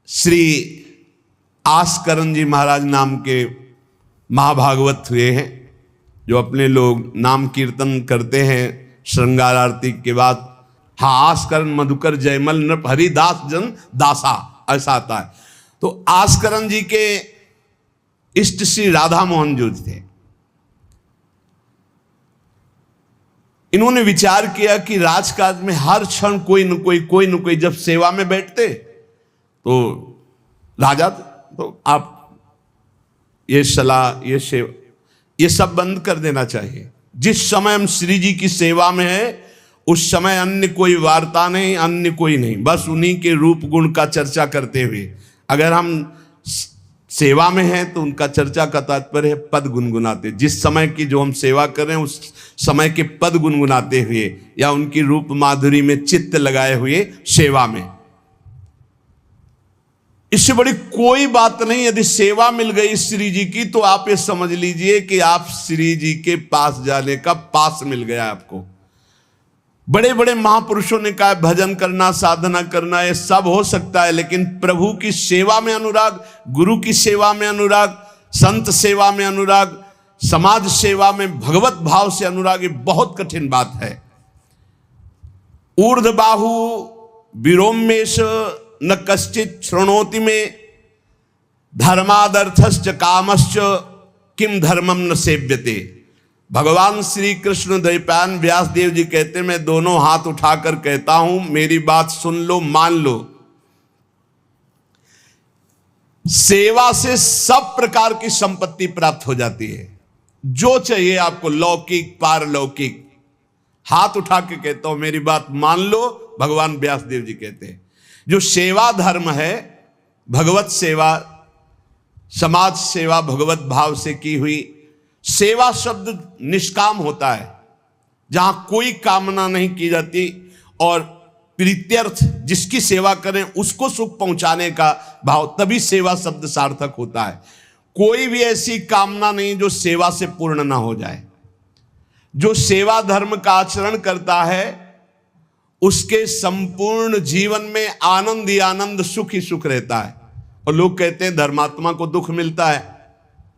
श्री आस्करण जी महाराज नाम के महाभागवत हुए हैं, जो अपने लोग नाम कीर्तन करते हैं श्रृंगार आरती के बाद। हाँ, आस्करण मधुकर जयमल नृप हरिदास जन दासा, ऐसा आता है। तो आस्करण जी के इष्ट श्री राधा मोहन जो थे, इन्होंने विचार किया कि राजकाज में हर क्षण कोई न कोई जब सेवा में बैठते तो राजा, तो आप ये सलाह, ये सेवा, ये सब बंद कर देना चाहिए। जिस समय हम श्री जी की सेवा में है उस समय अन्य कोई वार्ता नहीं, अन्य कोई नहीं, बस उन्हीं के रूप गुण का चर्चा करते हुए। अगर हम सेवा में हैं तो उनका चर्चा का तात्पर्य है पद गुनगुनाते, जिस समय की जो हम सेवा कर रहे हैं उस समय के पद गुनगुनाते हुए या उनकी रूप माधुरी में चित्त लगाए हुए सेवा में। इससे बड़ी कोई बात नहीं। यदि सेवा मिल गई श्री जी की तो आप ये समझ लीजिए कि आप श्री जी के पास जाने का पास मिल गया आपको। बड़े बड़े महापुरुषों ने कहा भजन करना, साधना करना, ये सब हो सकता है, लेकिन प्रभु की सेवा में अनुराग, गुरु की सेवा में अनुराग, संत सेवा में अनुराग, समाज सेवा में भगवत भाव से अनुराग, ये बहुत कठिन बात है। ऊर्ध्वबाहु विरोमेश न कश्चित शृणोति में, धर्मादर्थश्च कामश्च किम धर्मम न सेव्यते। भगवान श्री कृष्ण द्वैपायन व्यास देव जी कहते, मैं दोनों हाथ उठाकर कहता हूं, मेरी बात सुन लो, मान लो। सेवा से सब प्रकार की संपत्ति प्राप्त हो जाती है, जो चाहिए आपको, लौकिक पारलौकिक। हाथ उठा के कहता हूं, मेरी बात मान लो। भगवान व्यास देव जी कहते हैं जो सेवा धर्म है, भगवत सेवा, समाज सेवा भगवत भाव से की हुई सेवा, शब्द निष्काम होता है, जहां कोई कामना नहीं की जाती, और प्रीत्यर्थ, जिसकी सेवा करें उसको सुख पहुंचाने का भाव, तभी सेवा शब्द सार्थक होता है। कोई भी ऐसी कामना नहीं जो सेवा से पूर्ण ना हो जाए। जो सेवा धर्म का आचरण करता है उसके संपूर्ण जीवन में आनंद ही आनंद, सुख ही सुख रहता है। और लोग कहते हैं धर्मात्मा को दुख मिलता है।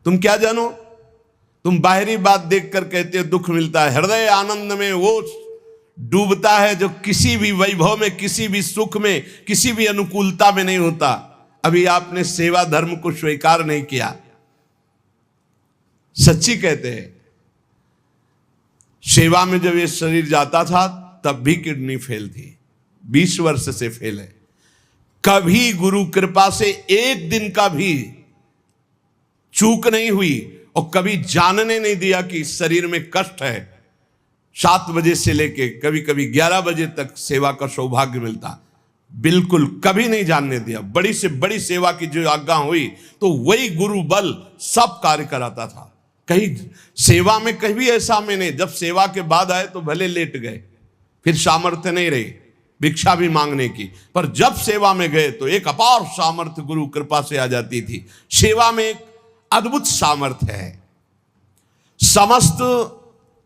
तुम क्या जानो, तुम बाहरी बात देखकर कहते हो दुख मिलता है। हृदय आनंद में वो डूबता है जो किसी भी वैभव में, किसी भी सुख में, किसी भी अनुकूलता में नहीं होता। अभी आपने सेवा धर्म को स्वीकार नहीं किया। सच्ची कहते हैं, सेवा में जब ये शरीर जाता था तब भी किडनी फेल थी, 20 वर्ष से फेल है। कभी गुरु कृपा से एक दिन का भी चूक नहीं हुई, और कभी जानने नहीं दिया कि शरीर में कष्ट है। 7 बजे से लेके कभी कभी 11 बजे तक सेवा का सौभाग्य मिलता, बिल्कुल कभी नहीं जानने दिया। बड़ी से बड़ी सेवा की जो आज्ञा हुई तो वही गुरु बल सब कार्य कराता था। कहीं सेवा में कभी ऐसा में नहीं, जब सेवा के बाद आए तो भले लेट गए, फिर सामर्थ्य नहीं रही भिक्षा भी मांगने की, पर जब सेवा में गए तो एक अपार सामर्थ्य गुरु कृपा से आ जाती थी। सेवा में एक अद्भुत सामर्थ्य है। समस्त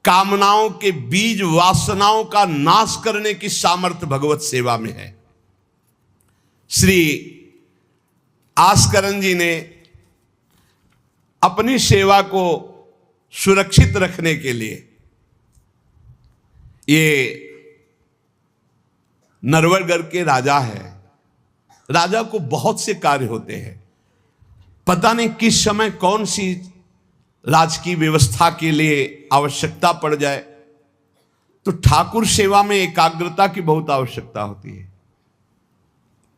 कामनाओं के बीज, वासनाओं का नाश करने की सामर्थ्य भगवत सेवा में है। श्री आस्करण जी ने अपनी सेवा को सुरक्षित रखने के लिए, ये नरवरगढ़ के राजा है। राजा को बहुत से कार्य होते हैं, पता नहीं किस समय कौन सी राजकीय व्यवस्था के लिए आवश्यकता पड़ जाए, तो ठाकुर सेवा में एकाग्रता की बहुत आवश्यकता होती है।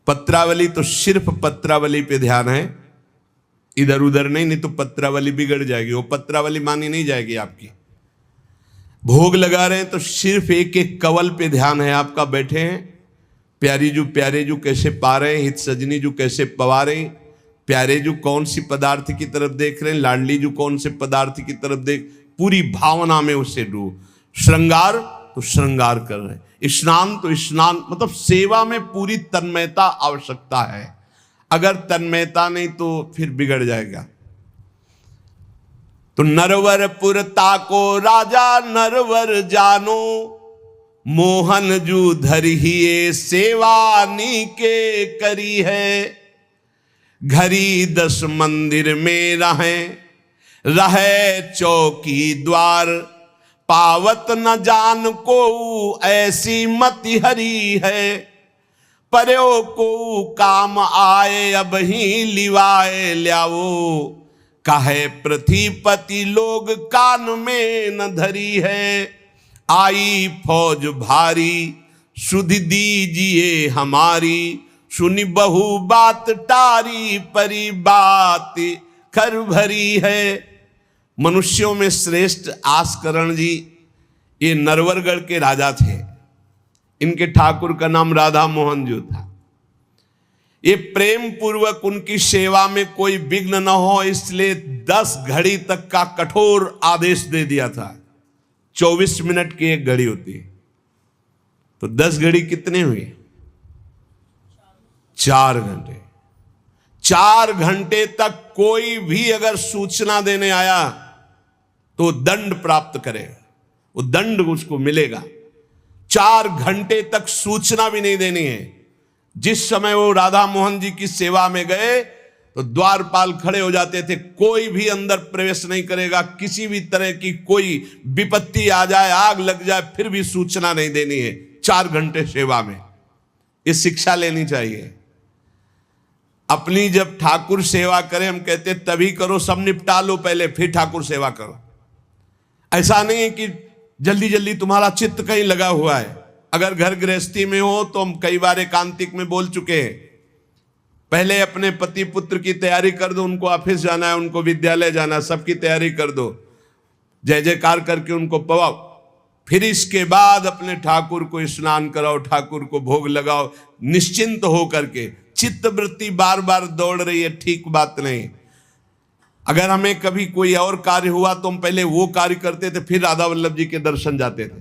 पत्रावली तो सिर्फ पत्रावली पे ध्यान है, इधर उधर नहीं तो पत्रावली बिगड़ जाएगी, वो पत्रावली मानी नहीं जाएगी आपकी। भोग लगा रहे हैं तो सिर्फ एक एक कवल पे ध्यान है आपका। बैठे हैं, प्यारे जू कैसे पा रहे हैं, हित सजनी जू कैसे पवा रहे हैं, प्यारे जू कौन सी पदार्थ की तरफ देख रहे हैं, लाडली जू कौन से पदार्थ की तरफ देख, पूरी भावना में उससे डूब। श्रृंगार तो श्रृंगार कर रहे हैं, स्नान तो स्नान, मतलब सेवा में पूरी तन्मयता आवश्यकता है। अगर तन्मयता नहीं तो फिर बिगड़ जाएगा। तो नरवरपुर ताको राजा नरवर जानो, मोहन जू धरिए सेवा नी के करी है। घरी 10 मंदिर में रहे चौकी द्वार, पावत न जान को ऐसी मति हरी है, पर्यो को काम आए अब ही लिवाए ल्याओ, काहे पृथ्वीपति लोग कान में न धरी है, आई फौज भारी सुध दीजिए हमारी, सुनी बहु बात टारी परी बात कर भरी है। मनुष्यों में श्रेष्ठ आस्करण जी ये नरवरगढ़ के राजा थे। इनके ठाकुर का नाम राधा मोहन जो था। ये प्रेम पूर्वक उनकी सेवा में कोई विघ्न न हो इसलिए 10 घड़ी तक का कठोर आदेश दे दिया था। 24 मिनट की एक घड़ी होती है, तो 10 घड़ी कितने हुए? 4 घंटे। 4 घंटे तक कोई भी अगर सूचना देने आया तो दंड प्राप्त करेगा, वो दंड उसको मिलेगा। 4 घंटे तक सूचना भी नहीं देनी है। जिस समय वो राधा मोहन जी की सेवा में गए तो द्वारपाल खड़े हो जाते थे, कोई भी अंदर प्रवेश नहीं करेगा। किसी भी तरह की कोई विपत्ति आ जाए, आग लग जाए, फिर भी सूचना नहीं देनी है। 4 घंटे सेवा में ये शिक्षा लेनी चाहिए। अपनी जब ठाकुर सेवा करें, हम कहते तभी करो, सब निपटा लो पहले फिर ठाकुर सेवा करो। ऐसा नहीं है कि जल्दी जल्दी तुम्हारा चित्त कहीं लगा हुआ है। अगर घर गृहस्थी में हो तो हम कई बार एकांतिक में बोल चुके हैं, पहले अपने पति पुत्र की तैयारी कर दो। उनको ऑफिस जाना है, उनको विद्यालय जाना है, सबकी तैयारी कर दो, जय जयकार करके उनको पवाओ। फिर इसके बाद अपने ठाकुर को स्नान कराओ, ठाकुर को भोग लगाओ, निश्चिंत हो करके। चित्त वृत्ति बार बार दौड़ रही है, ठीक बात नहीं। अगर हमें कभी कोई और कार्य हुआ तो हम पहले वो कार्य करते थे, फिर राधा वल्लभ जी के दर्शन जाते थे,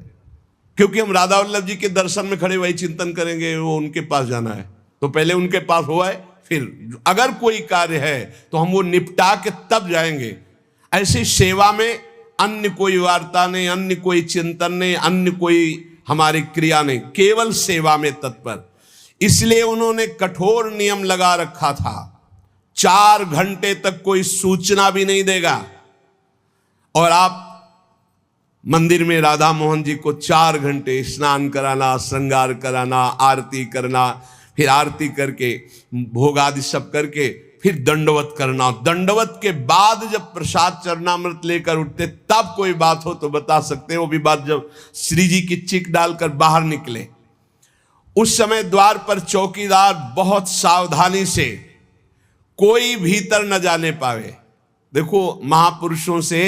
क्योंकि हम राधा वल्लभ जी के दर्शन में खड़े वही चिंतन करेंगे, वो उनके पास जाना है तो पहले उनके पास हुआ है, फिर अगर कोई कार्य है तो हम वो निपटा के तब जाएंगे। ऐसी सेवा में अन्य कोई वार्ता नहीं, अन्य कोई चिंतन नहीं, अन्य कोई हमारी क्रिया नहीं, केवल सेवा में तत्पर। इसलिए उन्होंने कठोर नियम लगा रखा था, 4 घंटे तक कोई सूचना भी नहीं देगा। और आप मंदिर में राधा मोहन जी को 4 घंटे स्नान कराना, श्रृंगार कराना, आरती करना, फिर आरती करके भोग आदि सब करके फिर दंडवत करना। दंडवत के बाद जब प्रसाद चरणामृत लेकर उठते तब कोई बात हो तो बता सकते हैं। वो भी बात जब श्री जी की चिक डालकर बाहर निकले, उस समय द्वार पर चौकीदार बहुत सावधानी से कोई भीतर न जाने पावे। देखो, महापुरुषों से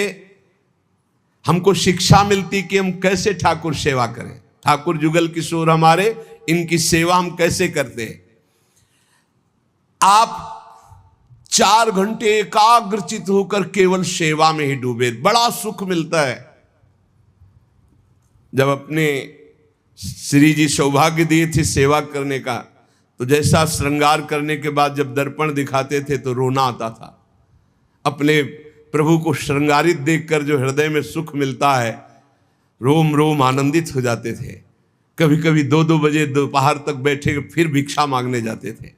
हमको शिक्षा मिलती कि हम कैसे ठाकुर सेवा करें। ठाकुर जुगल किशोर हमारे, इनकी सेवा हम कैसे करते हैं। आप 4 घंटे एकाग्रचित होकर केवल सेवा में ही डूबे, बड़ा सुख मिलता है। जब अपने श्री जी सौभाग्य दिए थे सेवा करने का, तो जैसा श्रृंगार करने के बाद जब दर्पण दिखाते थे तो रोना आता था। अपने प्रभु को श्रृंगारित देखकर जो हृदय में सुख मिलता है, रोम रोम आनंदित हो जाते थे। कभी कभी 2-2 बजे दोपहर तक बैठे फिर भिक्षा मांगने जाते थे।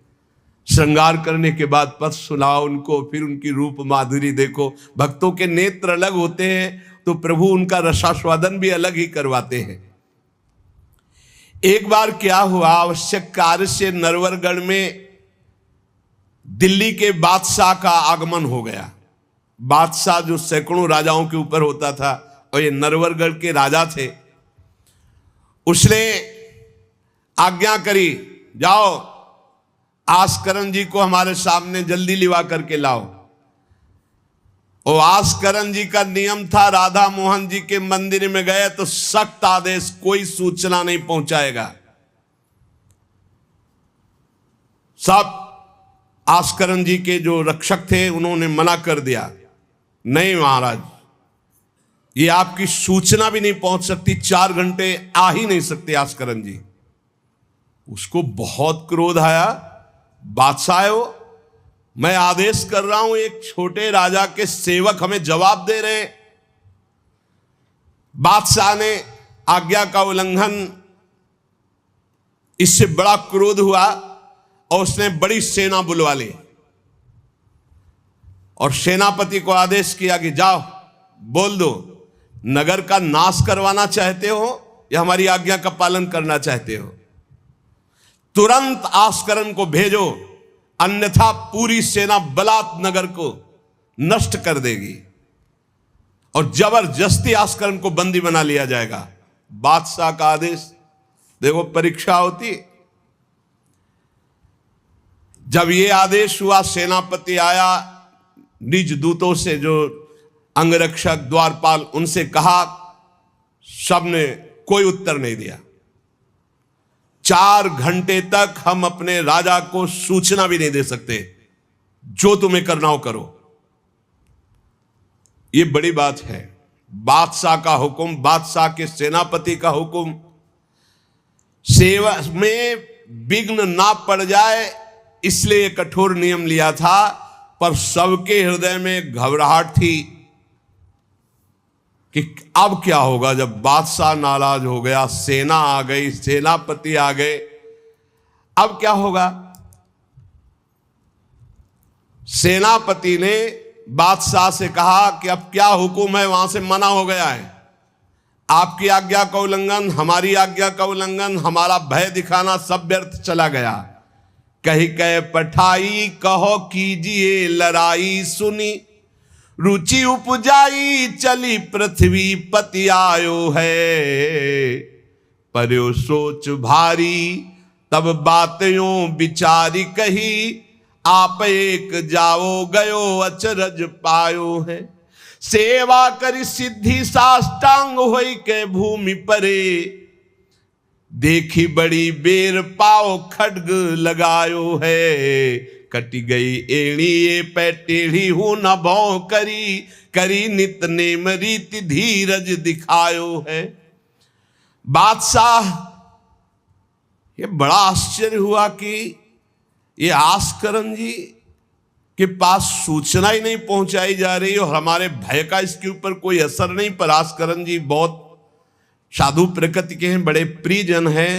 श्रृंगार करने के बाद पद सुनाओ उनको, फिर उनकी रूप माधुरी देखो। भक्तों के नेत्र अलग होते हैं तो प्रभु उनका रसास्वादन भी अलग ही करवाते हैं। एक बार क्या हुआ, आवश्यक कार्य से नरवरगढ़ में दिल्ली के बादशाह का आगमन हो गया। बादशाह जो सैकड़ों राजाओं के ऊपर होता था और ये नरवरगढ़ के राजा थे, उसने आज्ञा करी, जाओ आस्करण जी को हमारे सामने जल्दी लिवा करके लाओ। और आस्करण जी का नियम था, राधा मोहन जी के मंदिर में गए तो सख्त आदेश, कोई सूचना नहीं पहुंचाएगा। सब आस्करण जी के जो रक्षक थे उन्होंने मना कर दिया, नहीं महाराज, ये आपकी सूचना भी नहीं पहुंच सकती, 4 घंटे आ ही नहीं सकते आस्करण जी। उसको बहुत क्रोध आया, बादशाह है वो, मैं आदेश कर रहा हूं, एक छोटे राजा के सेवक हमें जवाब दे रहे। बादशाह ने आज्ञा का उल्लंघन, इससे बड़ा क्रोध हुआ और उसने बड़ी सेना बुलवा ली। और सेनापति को आदेश किया कि जाओ बोल दो, नगर का नाश करवाना चाहते हो या हमारी आज्ञा का पालन करना चाहते हो? तुरंत आस्करण को भेजो, अन्यथा पूरी सेना बलात् नगर को नष्ट कर देगी और जबरदस्ती आस्करण को बंदी बना लिया जाएगा। बादशाह का आदेश। देखो परीक्षा होती। जब ये आदेश हुआ, सेनापति आया, निज दूतों से जो अंगरक्षक द्वारपाल उनसे कहा, सबने कोई उत्तर नहीं दिया। 4 घंटे तक हम अपने राजा को सूचना भी नहीं दे सकते, जो तुम्हें करना हो करो। यह बड़ी बात है। बादशाह का हुक्म, बादशाह के सेनापति का हुक्म, सेवा में विघ्न ना पड़ जाए इसलिए कठोर नियम लिया था, पर सबके हृदय में घबराहट थी कि अब क्या होगा जब बादशाह नाराज हो गया, सेना आ गई, सेनापति आ गए, अब क्या होगा। सेनापति ने बादशाह से कहा कि अब क्या हुक्म है, वहां से मना हो गया है, आपकी आज्ञा का उल्लंघन, हमारी आज्ञा का उल्लंघन, हमारा भय दिखाना सब व्यर्थ चला गया। कही कह पठाई कहो कीजिए लड़ाई, सुनी रुचि उपजाई चली पृथ्वी पति आयो है। पर्यो सोच भारी तब बातों विचारी कही, आप एक जाओ गयो अचरज पायो है। सेवा करी सिद्धि साष्टांग होई के भूमि परे, देखी बड़ी बेर पाओ खड्ग लगायो है। कटी गई एड़ी ये पै टेढ़ी हूं न भौ करी, करी नित नेम रीति धीरज दिखायो है। बादशाह ये बड़ा आश्चर्य हुआ कि ये आस्करण जी के पास सूचना ही नहीं पहुंचाई जा रही और हमारे भय का इसके ऊपर कोई असर नहीं। पर आस्करण जी बहुत साधु प्रकृति के हैं, बड़े प्रियजन हैं,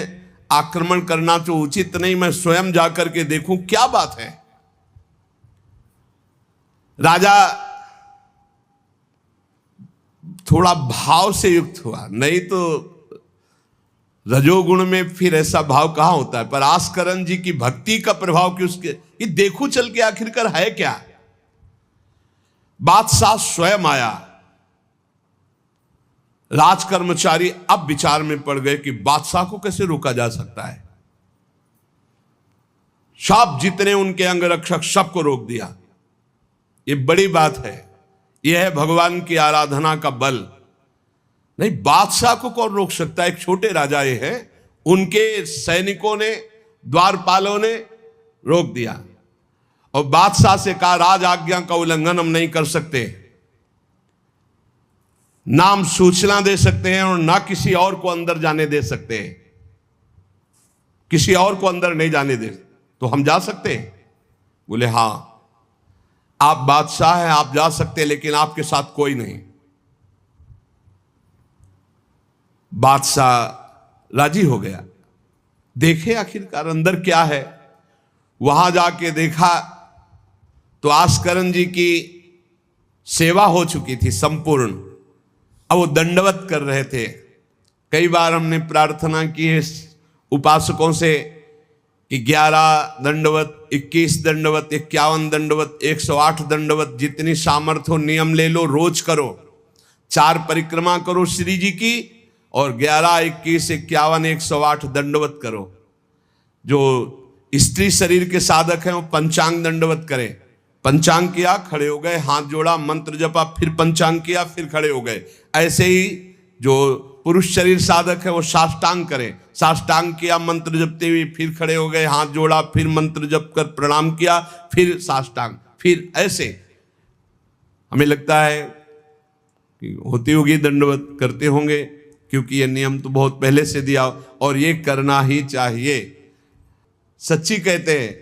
आक्रमण करना तो उचित नहीं, मैं स्वयं जाकर के देखूं क्या बात है। राजा थोड़ा भाव से युक्त हुआ, नहीं तो रजोगुण में फिर ऐसा भाव कहां होता है। पर आस्करण जी की भक्ति का प्रभाव कि उसके ये देखूं चल के आखिरकार है क्या। बादशाह स्वयं आया। राज कर्मचारी अब विचार में पड़ गए कि बादशाह को कैसे रोका जा सकता है। सब जितने उनके अंगरक्षक सबको रोक दिया। ये बड़ी बात है, यह है भगवान की आराधना का बल। नहीं, बादशाह को कौन रोक सकता है? एक छोटे राजा ये है, उनके सैनिकों ने, द्वारपालों ने रोक दिया और बादशाह से कहा राज आज्ञा का उल्लंघन हम नहीं कर सकते, ना हम सूचना दे सकते हैं और ना किसी और को अंदर जाने दे सकते हैं। किसी और को अंदर नहीं जाने दे तो हम जा सकते हैं? बोले हां, आप बादशाह हैं, आप जा सकते हैं, लेकिन आपके साथ कोई नहीं। बादशाह राजी हो गया। देखे आखिरकार अंदर क्या है। वहां जाके देखा तो आस्करण जी की सेवा हो चुकी थी संपूर्ण। अब वो दंडवत कर रहे थे। कई बार हमने प्रार्थना की है उपासकों से कि 11 दंडवत, 21 दंडवत, 51 दंडवत, 108 दंडवत, जितनी सामर्थ्य हो नियम ले लो, रोज करो। 4 परिक्रमा करो श्री जी की और 11, 21, 51, 108 दंडवत करो। जो स्त्री शरीर के साधक हैं वो पंचांग दंडवत करें। पंचांग किया, खड़े हो गए, हाथ जोड़ा, मंत्र जपा, फिर पंचांग किया, फिर खड़े हो गए। ऐसे ही जो पुरुष शरीर साधक है वो साष्टांग करें। साष्टांग किया, मंत्र जपते हुए, फिर खड़े हो गए, हाथ जोड़ा, फिर मंत्र जप कर प्रणाम किया, फिर साष्टांग, फिर ऐसे। हमें लगता है कि होती होगी दंडवत, करते होंगे, क्योंकि ये नियम तो बहुत पहले से दिया और ये करना ही चाहिए। सच्ची कहते हैं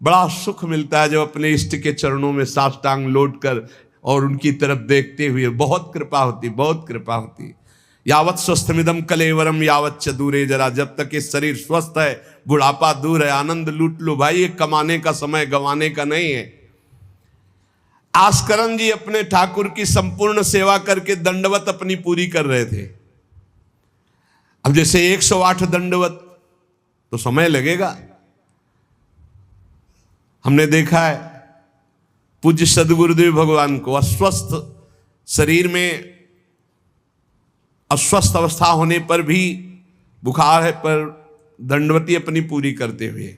बड़ा सुख मिलता है जब अपने इष्ट के चरणों में साष्टांग लौट कर और उनकी तरफ देखते हुए। बहुत कृपा होती, बहुत कृपा होती। यावत स्वस्थमिदम कलेवरम यावत च दूरे जरा, जब तक ये शरीर स्वस्थ है बुढ़ापा दूर है। आनंद लूट लो भाई, ये कमाने का समय गंवाने का नहीं है। आस्करन जी अपने ठाकुर की संपूर्ण सेवा करके दंडवत अपनी पूरी कर रहे थे। अब जैसे 108 दंडवत तो समय लगेगा। हमने देखा है पूज्य सदगुरुदेव भगवान को अस्वस्थ शरीर में, अस्वस्थ अवस्था होने पर भी, बुखार है पर दंडवती अपनी पूरी करते हुए,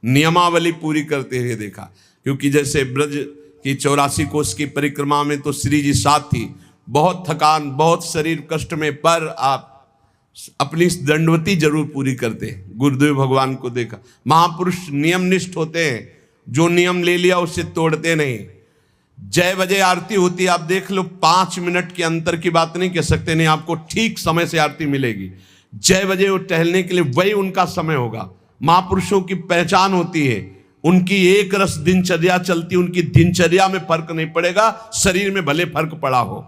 नियमावली पूरी करते हुए देखा। क्योंकि जैसे ब्रज की 84 कोस की परिक्रमा में तो श्री जी साथ थी, बहुत थकान, बहुत शरीर कष्ट में, पर आप अपनी दंडवती जरूर पूरी करते हैं। गुरुदेव भगवान को देखा। महापुरुष नियमनिष्ठ होते हैं, जो नियम ले लिया उसे तोड़ते नहीं। जय बजे आरती होती है, आप देख लो, 5 मिनट के अंतर की बात नहीं कह सकते, नहीं, आपको ठीक समय से आरती मिलेगी। जय बजे वो टहलने के लिए वही उनका समय होगा। महापुरुषों की पहचान होती है, उनकी एक रस दिनचर्या चलती, उनकी दिनचर्या में फर्क नहीं पड़ेगा, शरीर में भले फर्क पड़ा हो,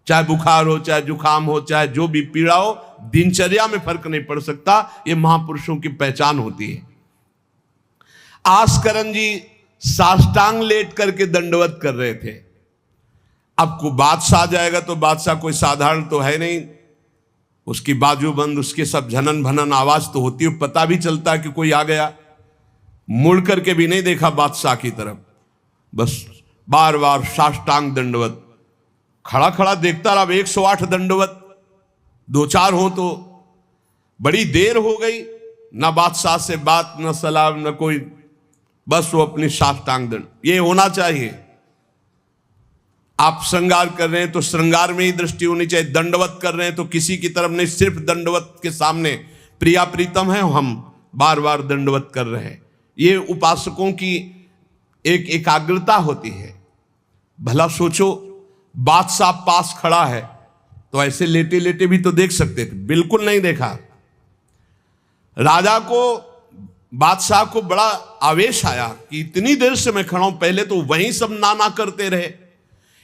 चाहे बुखार हो, चाहे जुकाम हो, चाहे जो भी पीड़ा हो, दिनचर्या में फर्क नहीं पड़ सकता। ये महापुरुषों की पहचान होती है। आस्करन जी साष्टांग लेट करके दंडवत कर रहे थे। अब को बादशाह जाएगा तो बादशाह कोई साधारण तो है नहीं, उसकी बाजूबंद, उसके सब झनन भनन आवाज तो होती है, पता भी चलता है कि कोई आ गया। मुड़ करके भी नहीं देखा बादशाह की तरफ, बस बार बार साष्टांग दंडवत, खड़ा खड़ा देखता रहा। 108 दंडवत, 2-4 हो तो बड़ी देर हो गई, ना बादशाह से बात, न सलाम, न कोई, बस वो अपनी साष्टांग दंड। ये होना चाहिए। आप श्रृंगार कर रहे हैं तो श्रृंगार में ही दृष्टि होनी चाहिए। दंडवत कर रहे हैं तो किसी की तरफ नहीं, सिर्फ दंडवत के सामने प्रिया प्रीतम है, हम बार बार दंडवत कर रहे हैं। ये उपासकों की एक एकाग्रता होती है। भला सोचो, बादशाह पास खड़ा है तो ऐसे लेटे लेटे भी तो देख सकते थे, बिल्कुल नहीं देखा। राजा को, बादशाह को बड़ा आवेश आया कि इतनी देर से मैं खड़ा हूं, पहले तो वहीं सब नाना करते रहे,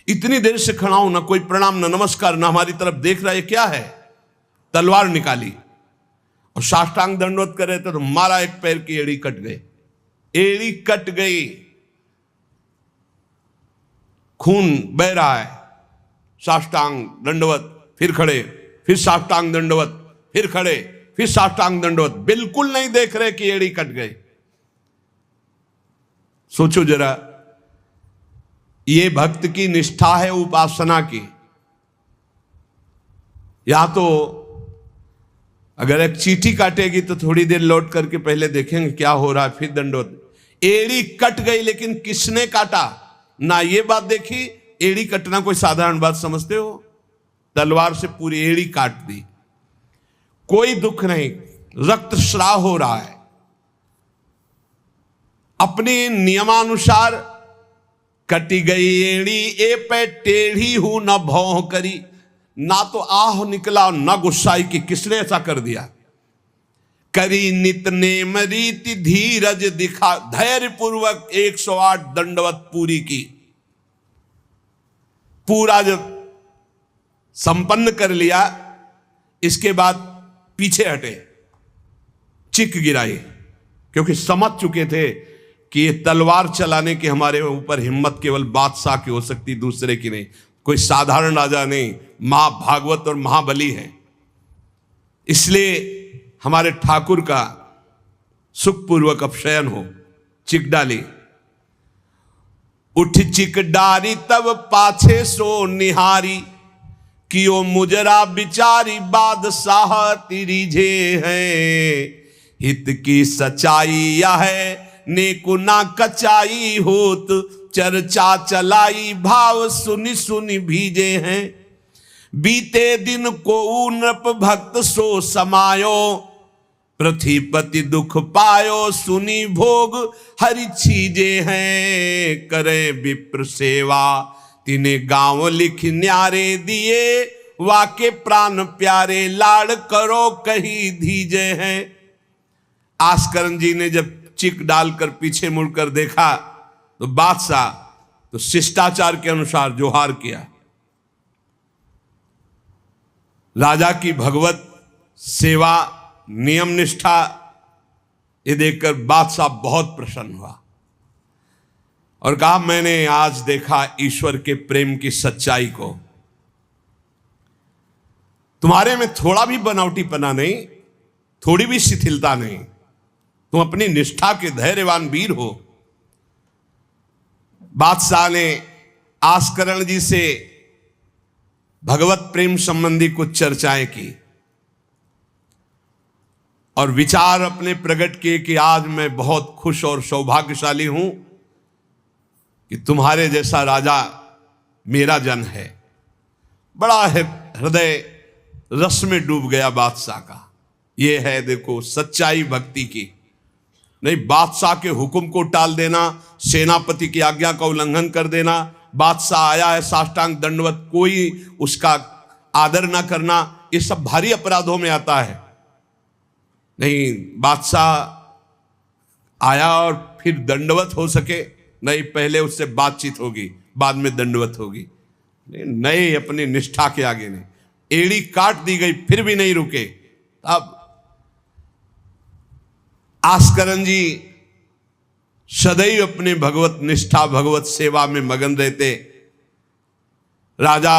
इतनी देर से खड़ा हूं, ना कोई प्रणाम, ना नमस्कार, ना हमारी तरफ देख रहा है, क्या है। तलवार निकाली और साष्टांग दंडवत कर रहे थे तो मारा, एक पैर की एड़ी कट गई, एड़ी कट गई, खून बह रहा है। साष्टांग दंडवत, फिर खड़े, फिर साष्टांग दंडवत, फिर खड़े, फिर साष्टांग दंडवत, बिल्कुल नहीं देख रहे कि एड़ी कट गई। सोचो जरा, ये भक्त की निष्ठा है उपासना की। या तो अगर एक चींटी काटेगी तो थोड़ी देर लौट करके पहले देखेंगे क्या हो रहा है, फिर दंडवत। एड़ी कट गई, लेकिन किसने काटा, ना ये बात देखी। एड़ी कटना कोई साधारण बात समझते हो? तलवार से पूरी एड़ी काट दी, कोई दुख नहीं, रक्तस्राव हो रहा है। अपने नियमानुसार कटी गई एड़ी, ए पे टेढ़ी हूं न भौं करी, ना तो आह निकला ना गुस्साई कि किसने ऐसा कर दिया। करी नित नेम रीति धीरज दिखा, धैर्य पूर्वक 108 दंडवत पूरी की। पूरा जब संपन्न कर लिया, इसके बाद पीछे हटे, चिक गिराई, क्योंकि समझ चुके थे कि ये तलवार चलाने की हमारे ऊपर हिम्मत केवल बादशाह की हो सकती, दूसरे की नहीं। कोई साधारण राजा नहीं, महाभागवत और महाबली है। इसलिए हमारे ठाकुर का सुखपूर्वक अपशयन हो। चिक डाली, उठ चिक डारी तब पाछे सो निहारी, कियो मुजरा बिचारी बादशाह तिरिझे हैं। हित की सच्चाई यह है नेकु ना कचाई होत, चर्चा चलाई भाव सुनि सुनि भीजे हैं। बीते दिन को नृप भक्त सो समायो, पृथ्वीपति दुख पायो सुनी भोग हरि छीजे हैं। करे विप्र सेवा तिने गांव लिख न्यारे दिए, वाके प्राण प्यारे लाड़ करो कही धीजे हैं। आस्करन जी ने जब चिक डालकर पीछे मुड़कर देखा तो बादशाह तो शिष्टाचार के अनुसार जोहार किया। राजा की भगवत सेवा, नियम निष्ठा, ये देखकर बादशाह बहुत प्रसन्न हुआ और कहा मैंने आज देखा ईश्वर के प्रेम की सच्चाई को। तुम्हारे में थोड़ा भी बनावटीपना नहीं, थोड़ी भी शिथिलता नहीं, तुम अपनी निष्ठा के धैर्यवान वीर हो। बादशाह ने आस्करण जी से भगवत प्रेम संबंधी कुछ चर्चाएं की और विचार अपने प्रकट किए कि आज मैं बहुत खुश और सौभाग्यशाली हूं कि तुम्हारे जैसा राजा मेरा जन है। बड़ा हृदय रस में डूब गया बादशाह का। ये है देखो सच्चाई भक्ति की। नहीं बादशाह के हुक्म को टाल देना, सेनापति की आज्ञा का उल्लंघन कर देना, बादशाह आया है साष्टांग दंडवत, कोई उसका आदर ना करना, ये सब भारी अपराधों में आता है। नहीं बादशाह आया और फिर दंडवत हो सके, नहीं पहले उससे बातचीत होगी, बाद में दंडवत होगी। नहीं अपनी निष्ठा के आगे नहीं, एड़ी काट दी गई फिर भी नहीं रुके। अब आस्करण जी सदैव अपने भगवत निष्ठा भगवत सेवा में मगन रहते। राजा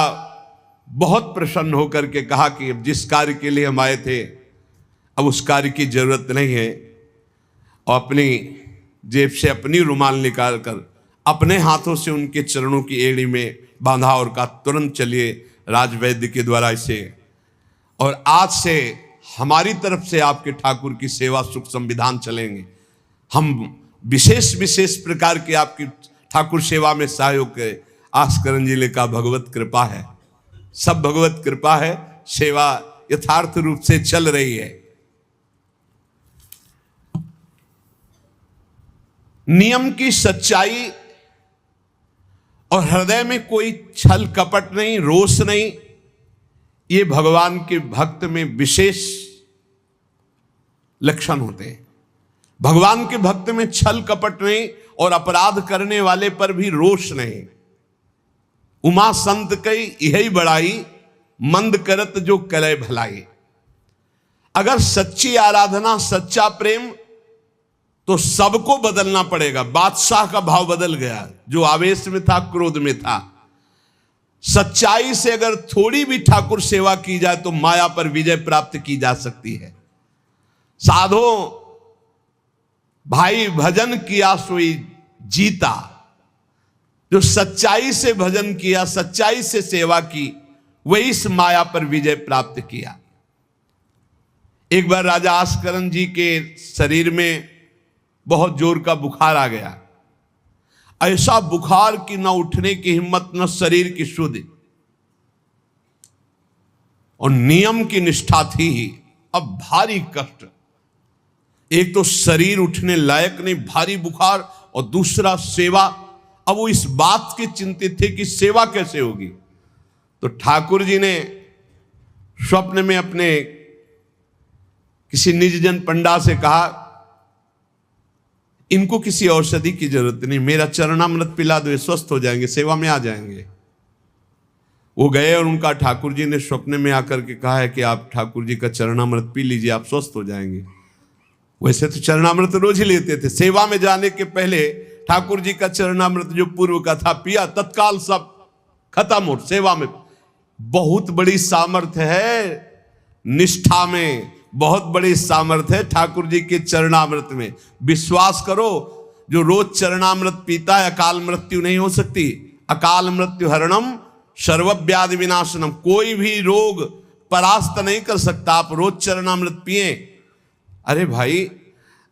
बहुत प्रसन्न होकर के कहा कि अब जिस कार्य के लिए हम आए थे अब उस कार्य की जरूरत नहीं है, और अपनी जेब से अपनी रुमाल निकाल कर अपने हाथों से उनके चरणों की एड़ी में बांधा और कहा तुरंत चलिए राजवैद्य के द्वारा इसे, और आज से हमारी तरफ से आपके ठाकुर की सेवा सुख संविधान चलेंगे। हम विशेष विशेष प्रकार की आपकी ठाकुर सेवा में सहयोग करें। आस्करण जी ने कहा भगवत कृपा है, सब भगवत कृपा है, सेवा यथार्थ रूप से चल रही है। नियम की सच्चाई और हृदय में कोई छल कपट नहीं, रोष नहीं, ये भगवान के भक्त में विशेष लक्षण होते हैं। भगवान के भक्त में छल कपट नहीं और अपराध करने वाले पर भी रोष नहीं। उमा संत कई यही बड़ाई, मंद करत जो करे भलाई। अगर सच्ची आराधना सच्चा प्रेम तो सबको बदलना पड़ेगा। बादशाह का भाव बदल गया, जो आवेश में था क्रोध में था। सच्चाई से अगर थोड़ी भी ठाकुर सेवा की जाए तो माया पर विजय प्राप्त की जा सकती है। साधो भाई भजन किया सोई जीता, जो सच्चाई से भजन किया, सच्चाई से सेवा की, वही इस माया पर विजय प्राप्त किया। एक बार राजा आस्करण जी के शरीर में बहुत जोर का बुखार आ गया। ऐसा बुखार कि न उठने की हिम्मत, न शरीर की शुद्धि, और नियम की निष्ठा थी ही। अब भारी कष्ट, एक तो शरीर उठने लायक नहीं, भारी बुखार, और दूसरा सेवा। अब वो इस बात के चिंतित थे कि सेवा कैसे होगी। तो ठाकुर जी ने स्वप्न में अपने किसी निजजन पंडा से कहा इनको किसी औषधि की जरूरत नहीं, मेरा चरणामृत पिला दो, स्वस्थ हो जाएंगे, सेवा में आ जाएंगे। वो गए और उनका ठाकुर जी ने स्वप्न में आकर के कहा है कि आप ठाकुर जी का चरणामृत पी लीजिए, आप स्वस्थ हो जाएंगे। वैसे तो चरणामृत रोज ही लेते थे, सेवा में जाने के पहले ठाकुर जी का चरणामृत जो पूर्व का था पिया, तत्काल सब खत्म हो। सेवा में बहुत बड़ी सामर्थ्य है, निष्ठा में बहुत बड़ी सामर्थ्य है ठाकुर जी के चरणामृत में। विश्वास करो, जो रोज चरणामृत पीता है अकाल मृत्यु नहीं हो सकती। अकाल मृत्यु हरणम सर्वव्याधि विनाशनम, कोई भी रोग परास्त नहीं कर सकता। आप रोज चरणामृत पिए। अरे भाई,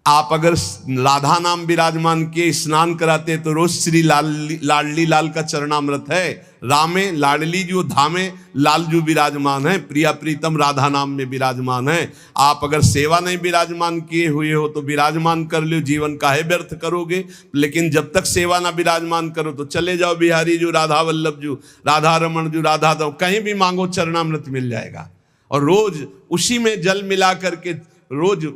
आप अगर राधा नाम विराजमान किए स्नान कराते तो रोज श्री लाडली लाल का चरणामृत है। रामे लाडली जो धामे लाल जो विराजमान है, प्रिया प्रीतम राधा नाम में विराजमान है। आप अगर सेवा नहीं विराजमान किए हुए हो तो विराजमान कर लो, जीवन काहे व्यर्थ करोगे। लेकिन जब तक सेवा ना विराजमान करो तो चले जाओ बिहारी जो, राधा वल्लभ जो, राधा रमन जो, राधा दो, कहीं भी मांगो चरणामृत मिल जाएगा। और रोज उसी में जल मिला करके रोज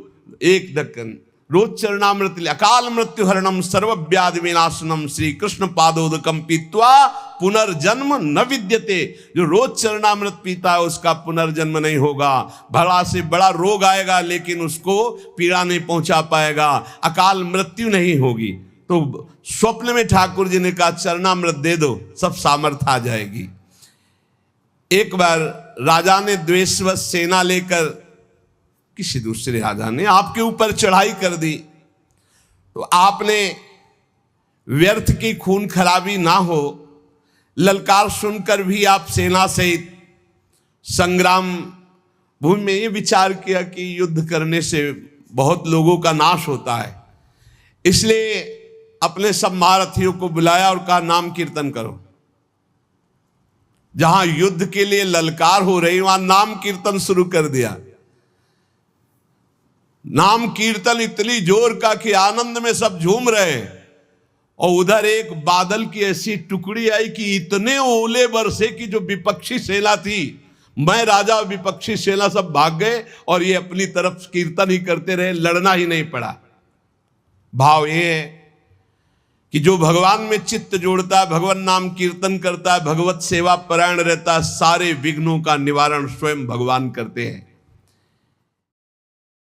एक दक्कन रोज चरणामृत, अकाल मृत्यु हरणम सर्वव्याधि विनाशनम श्री कृष्ण पादोदकम पीत्वा पुनर्जन्म न विद्यते। जो रोज चरणामृत पीता है उसका पुनर्जन्म नहीं होगा। बड़ा से बड़ा रोग आएगा लेकिन उसको पीड़ा नहीं पहुंचा पाएगा, अकाल मृत्यु नहीं होगी। तो स्वप्न में ठाकुर जी ने कहा चरणामृत दे दो, सब सामर्थ आ जाएगी। एक बार राजा ने द्वेषवश सेना लेकर, किसी दूसरे राजा ने आपके ऊपर चढ़ाई कर दी, तो आपने व्यर्थ की खून खराबी ना हो, ललकार सुनकर भी आप सेना सहित संग्राम भूमि में ये विचार किया कि युद्ध करने से बहुत लोगों का नाश होता है, इसलिए अपने सब महारथियों को बुलाया और कहा नाम कीर्तन करो। जहां युद्ध के लिए ललकार हो रही वहां नाम कीर्तन शुरू कर दिया। नाम कीर्तन इतनी जोर का कि आनंद में सब झूम रहे, और उधर एक बादल की ऐसी टुकड़ी आई कि इतने ओले बरसे कि जो विपक्षी सेना थी, मैं राजा और विपक्षी सेना सब भाग गए और ये अपनी तरफ कीर्तन ही करते रहे, लड़ना ही नहीं पड़ा। भाव ये है कि जो भगवान में चित्त जोड़ता है, भगवान नाम कीर्तन करता है, भगवत सेवा परायण रहता है, सारे विघ्नों का निवारण स्वयं भगवान करते हैं।